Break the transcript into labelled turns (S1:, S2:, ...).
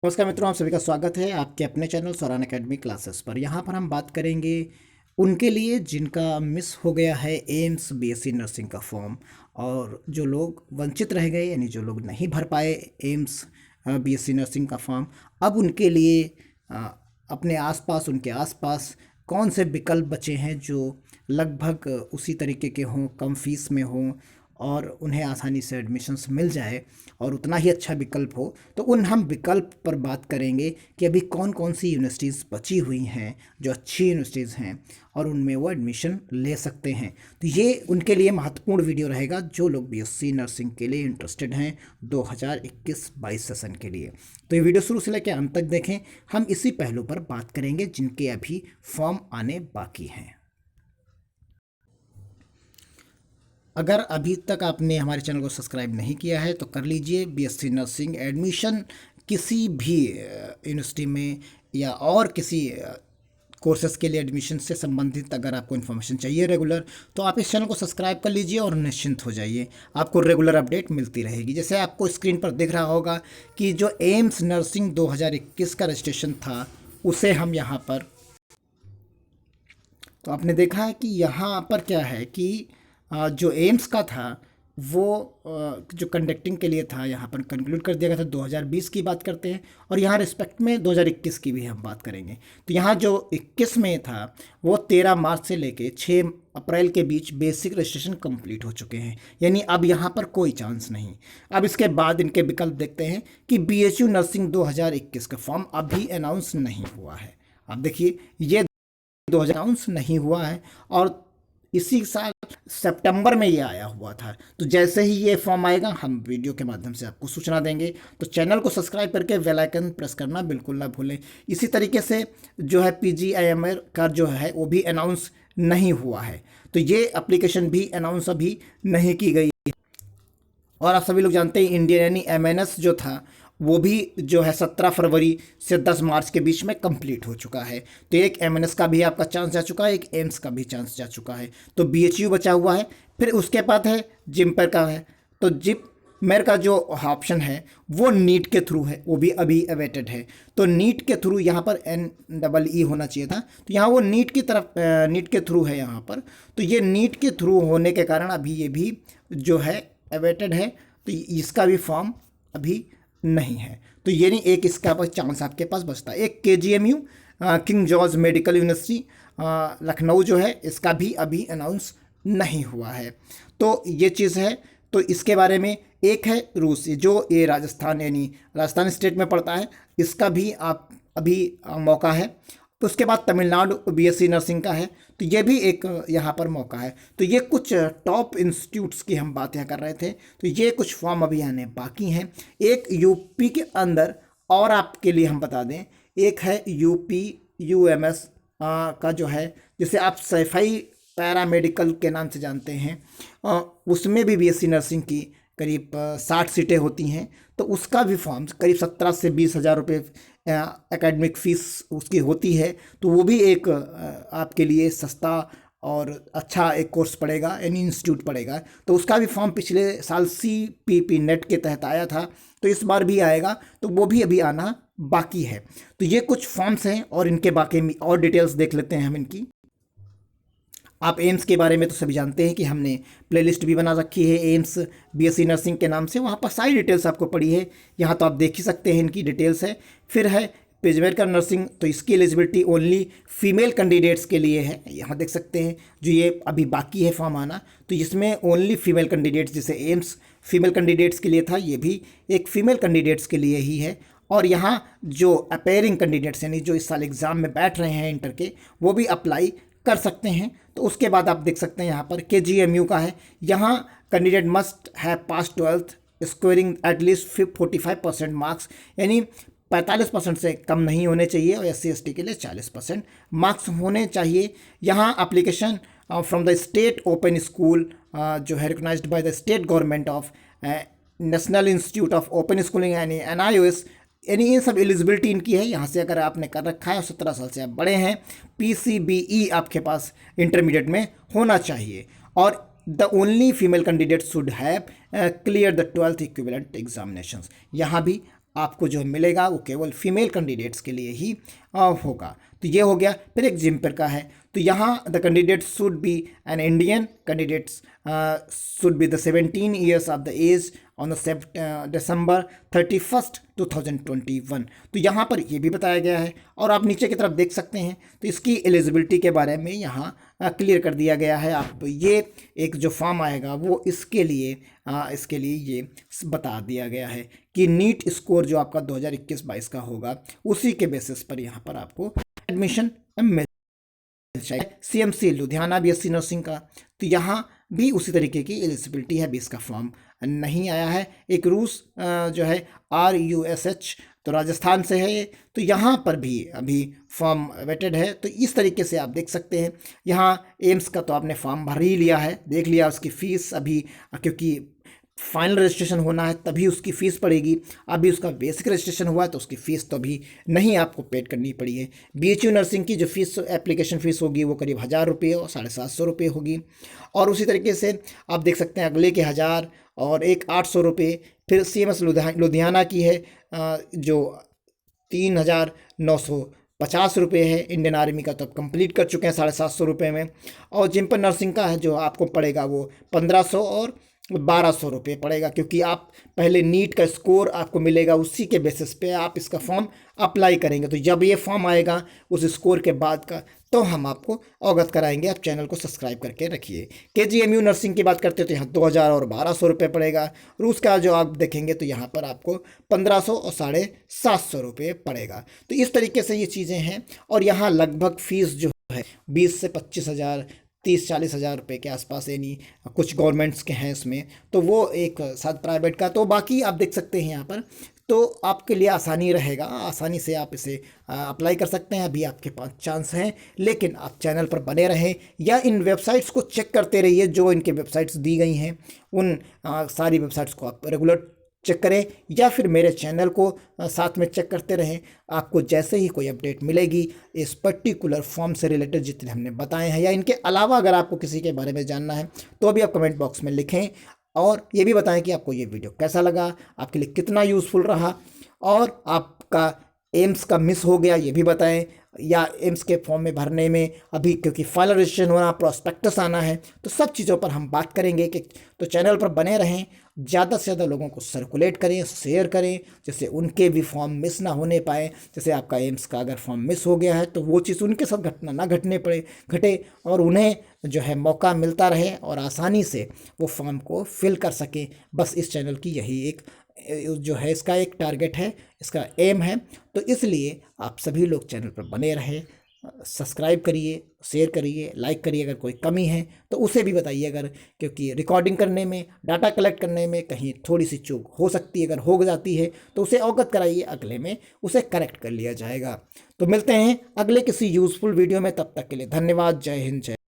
S1: नमस्कार मित्रों, आप सभी का स्वागत है आपके अपने चैनल सौरान एकेडमी क्लासेस पर। यहाँ पर हम बात करेंगे उनके लिए जिनका मिस हो गया है एम्स बीएससी नर्सिंग का फॉर्म, और जो लोग वंचित रह गए यानी जो लोग नहीं भर पाए एम्स बीएससी नर्सिंग का फॉर्म। अब उनके लिए अ, अपने आसपास उनके आसपास कौन से विकल्प बचे हैं जो लगभग उसी तरीके के हों, कम फीस में हों और उन्हें आसानी से एडमिशन्स मिल जाए और उतना ही अच्छा विकल्प हो। तो उन हम विकल्प पर बात करेंगे कि अभी कौन कौन सी यूनिवर्सिटीज़ बची हुई हैं जो अच्छी यूनिवर्सिटीज़ हैं और उनमें वो एडमिशन ले सकते हैं। तो ये उनके लिए महत्वपूर्ण वीडियो रहेगा जो लोग बीएससी नर्सिंग के लिए इंटरेस्टेड हैं 2021-22 सेशन के लिए। तो ये वीडियो शुरू से लेकर अंत तक देखें। हम इसी पहलू पर बात करेंगे जिनके अभी फॉर्म आने बाकी हैं। अगर अभी तक आपने हमारे चैनल को सब्सक्राइब नहीं किया है तो कर लीजिए। बीएससी नर्सिंग एडमिशन किसी भी यूनिवर्सिटी में या और किसी कोर्सेज के लिए एडमिशन से संबंधित अगर आपको इन्फॉर्मेशन चाहिए रेगुलर, तो आप इस चैनल को सब्सक्राइब कर लीजिए और निश्चिंत हो जाइए, आपको रेगुलर अपडेट मिलती रहेगी। जैसे आपको स्क्रीन पर दिख रहा होगा कि जो एम्स नर्सिंग 2021 का रजिस्ट्रेशन था उसे हम यहाँ पर, तो आपने देखा है कि यहाँ पर क्या है कि जो एम्स का था वो जो कंडक्टिंग के लिए था यहाँ पर कंक्लूड कर दिया गया था। 2020 की बात करते हैं और यहाँ रिस्पेक्ट में 2021 की भी हम बात करेंगे। तो यहाँ जो 21 में था वो 13 मार्च से लेके 6 अप्रैल के बीच बेसिक रजिस्ट्रेशन कंप्लीट हो चुके हैं, यानी अब यहाँ पर कोई चांस नहीं। अब इसके बाद इनके विकल्प देखते हैं कि बीएचयू नर्सिंग 2021 का फॉर्म अभी अनाउंस नहीं हुआ है। अब देखिए ये 2000 अनाउंस नहीं हुआ है और इसी साल सितंबर में ये आया हुआ था। तो जैसे ही ये फॉर्म आएगा हम वीडियो के माध्यम से आपको सूचना देंगे। तो चैनल को सब्सक्राइब करके बेल आइकन प्रेस करना बिल्कुल ना भूलें। इसी तरीके से जो है पीजीआईएमआर का जो है वो भी अनाउंस नहीं हुआ है, तो ये एप्लीकेशन भी अनाउंस अभी नहीं की गई। और आप सभी लोग जानते हैं इंडियन यानी एमएनएस जो था वो भी जो है 17 फरवरी से 10 मार्च के बीच में कंप्लीट हो चुका है। तो एक एमएनएस का भी आपका चांस जा चुका है, एक एम्स का भी चांस जा चुका है। तो बीएचयू बचा हुआ है। फिर उसके बाद है जिम्पर का है। तो जिपमेर का जो ऑप्शन है वो नीट के थ्रू है, वो भी अभी अवेटेड है। तो नीट के थ्रू यहाँ पर NEE होना चाहिए था, तो यहाँ वो नीट की तरफ नीट के थ्रू है यहाँ पर। तो ये नीट के थ्रू होने के कारण अभी ये भी जो है अवेटेड है, तो इसका भी फॉर्म अभी नहीं है। तो ये नहीं, एक इसका बस चांस आपके पास बचता है। एक KGMU king George medical university Lucknow जो है इसका भी अभी अनाउंस नहीं हुआ है। तो ये चीज़ है। तो इसके बारे में एक है रूस, जो ये राजस्थान यानी राजस्थान स्टेट में पड़ता है, इसका भी आप अभी मौका है। तो उसके बाद तमिलनाडु बीएससी नर्सिंग का है, तो ये भी एक यहाँ पर मौका है। तो ये कुछ टॉप इंस्टीट्यूट्स की हम बात यहाँ कर रहे थे। तो ये कुछ फॉर्म अभी आने बाकी हैं। एक यूपी के अंदर और आपके लिए हम बता दें, एक है यूपी UMS का जो है, जिसे आप सैफई पैरामेडिकल के नाम से जानते हैं, उसमें भी बीएससी नर्सिंग की करीब 60 सीटें होती हैं। तो उसका भी फॉर्म करीब 17 से 20 हज़ार रुपये एकेडमिक फ़ीस उसकी होती है। तो वो भी एक आपके लिए सस्ता और अच्छा एक कोर्स पड़ेगा यानी इंस्टीट्यूट पड़ेगा। तो उसका भी फॉर्म पिछले साल CPP नेट के तहत आया था, तो इस बार भी आएगा। तो वो भी अभी आना बाकी है। तो ये कुछ फॉर्म्स हैं और इनके बाकी और डिटेल्स देख लेते हैं हम इनकी। आप एम्स के बारे में तो सभी जानते हैं कि हमने प्लेलिस्ट भी बना रखी है एम्स बीएससी नर्सिंग के नाम से, वहाँ पर सारी डिटेल्स आपको पड़ी है। यहाँ तो आप देख ही सकते हैं इनकी डिटेल्स है। फिर है पेजमेकर नर्सिंग, तो इसकी एलिजिबिलिटी ओनली फीमेल कैंडिडेट्स के लिए है। यहाँ देख सकते हैं जो ये अभी बाकी है फॉर्म आना, तो इसमें ओनली फीमेल कैंडिडेट्स, जैसे एम्स फीमेल कैंडिडेट्स के लिए था, ये भी एक फीमेल कैंडिडेट्स के लिए ही है। और यहाँ जो अपेयरिंग कैंडिडेट्स यानी जो इस साल एग्ज़ाम में बैठ रहे हैं इंटर के, वो भी अप्लाई कर सकते हैं। तो उसके बाद आप देख सकते हैं यहाँ पर KGMU का है। यहाँ candidate must have pass 12th scoring at least 45% marks, यानी 45% से कम नहीं होने चाहिए। और SC/ST के लिए 40% मार्क्स होने चाहिए। यहाँ application from the state open school जो है recognized by the state government of national institute of open schooling यानी NIOS, यानी ये सब एलिजिबिलिटी इनकी है। यहाँ से अगर आपने कर रखा है और 17 साल से आप बड़े हैं, PCBE आपके पास इंटरमीडिएट में होना चाहिए। और the only female candidate should have clear the 12th equivalent examinations, यहाँ भी आपको जो मिलेगा वो केवल फीमेल कैंडिडेट्स के लिए ही होगा। तो ये हो गया। फिर एक जिम्पर का है, तो यहाँ the candidate should be an Indian candidates should be the 17 years of the age on the December 31st 2021। तो यहाँ पर ये भी बताया गया है। और आप नीचे की तरफ देख सकते हैं, तो इसकी एलिजिबिलिटी के बारे में यहाँ क्लियर कर दिया गया है। आप ये एक जो फॉर्म आएगा वो इसके लिए ये बता दिया गया है कि नीट स्कोर जो आपका 2021-22 का होगा उसी के बेसिस पर यहाँ पर आपको एडमिशन मिल जाएगा। CMC लुधियाना BSc नर्सिंग का, तो यहाँ भी उसी तरीके की एलिजिबिलिटी है। 20 का फॉर्म नहीं आया है। एक रूस जो है RUSH, तो राजस्थान से है ये, तो यहाँ पर भी अभी फॉर्म वेटेड है। तो इस तरीके से आप देख सकते हैं। यहाँ एम्स का तो आपने फॉर्म भर ही लिया है, देख लिया। उसकी फ़ीस अभी, क्योंकि फाइनल रजिस्ट्रेशन होना है तभी उसकी फ़ीस पड़ेगी। अभी उसका बेसिक रजिस्ट्रेशन हुआ है तो उसकी फ़ीस तो अभी नहीं आपको पेड करनी पड़ी है। BHU नर्सिंग की जो फीस, एप्लीकेशन फ़ीस होगी वो करीब 1000 रुपये और 750 रुपये होगी। और उसी तरीके से आप देख सकते हैं अगले के 1000 और एक 800 रुपये। फिर CMS लुधियाना की है जो 3950 रुपये है। इंडियन आर्मी का तो अब कंप्लीट कर चुके हैं 750 रुपये में। और जिम्पल नर्सिंग का है जो आपको पड़ेगा वो 1500 और 1200 रुपये पड़ेगा, क्योंकि आप पहले नीट का स्कोर आपको मिलेगा, उसी के बेसिस पे आप इसका फॉर्म अप्लाई करेंगे। तो जब ये फॉर्म आएगा उस स्कोर के बाद का, तो हम आपको अवगत कराएंगे। आप चैनल को सब्सक्राइब करके रखिए। KGMU नर्सिंग की बात करते हैं तो यहाँ 2000 और 1200 रुपये पड़ेगा। रूस का जो आप देखेंगे तो यहाँ पर आपको 1500 और 750 रुपये पड़ेगा। तो इस तरीके से ये चीज़ें हैं। और यहाँ लगभग फ़ीस जो है 20 से 25,000, 30-40 हज़ार रुपये के आसपास, यानी कुछ गवर्नमेंट्स के हैं इसमें, तो वो एक साथ प्राइवेट का। तो बाकी आप देख सकते हैं यहाँ पर, तो आपके लिए आसानी रहेगा, आसानी से आप इसे अप्लाई कर सकते हैं। अभी आपके पास चांस हैं, लेकिन आप चैनल पर बने रहें या इन वेबसाइट्स को चेक करते रहिए। जो इनके वेबसाइट्स दी गई हैं उन सारी वेबसाइट्स को आप रेगुलर चेक करें, या फिर मेरे चैनल को साथ में चेक करते रहें। आपको जैसे ही कोई अपडेट मिलेगी इस पर्टिकुलर फॉर्म से रिलेटेड जितने हमने बताए हैं, या इनके अलावा अगर आपको किसी के बारे में जानना है तो अभी आप कमेंट बॉक्स में लिखें। और ये भी बताएं कि आपको ये वीडियो कैसा लगा, आपके लिए कितना यूज़फुल रहा, और आपका एम्स का मिस हो गया ये भी बताएं, या एम्स के फॉर्म में भरने में अभी क्योंकि फाइनल रजिस्ट्रेशन होना, प्रॉस्पेक्टस आना है, तो सब चीज़ों पर हम बात करेंगे। कि तो चैनल पर बने रहें, ज़्यादा से ज़्यादा लोगों को सर्कुलेट करें, शेयर करें, जिससे उनके भी फॉर्म मिस ना होने पाए। जैसे आपका एम्स का अगर फॉर्म मिस हो गया है तो वो चीज़ उनके साथ घटे, और उन्हें जो है मौका मिलता रहे और आसानी से वो फॉर्म को फिल कर सकें। बस इस चैनल की यही एक जो है इसका एक टारगेट है, इसका एम है। तो इसलिए आप सभी लोग चैनल पर बने रहें, सब्सक्राइब करिए, शेयर करिए, लाइक करिए। अगर कोई कमी है तो उसे भी बताइए, अगर क्योंकि रिकॉर्डिंग करने में, डाटा कलेक्ट करने में कहीं थोड़ी सी चूक हो सकती है। अगर हो जाती है तो उसे अवगत कराइए, अगले में उसे करेक्ट कर लिया जाएगा। तो मिलते हैं अगले किसी यूज़फुल वीडियो में, तब तक के लिए धन्यवाद। जय हिंद, जय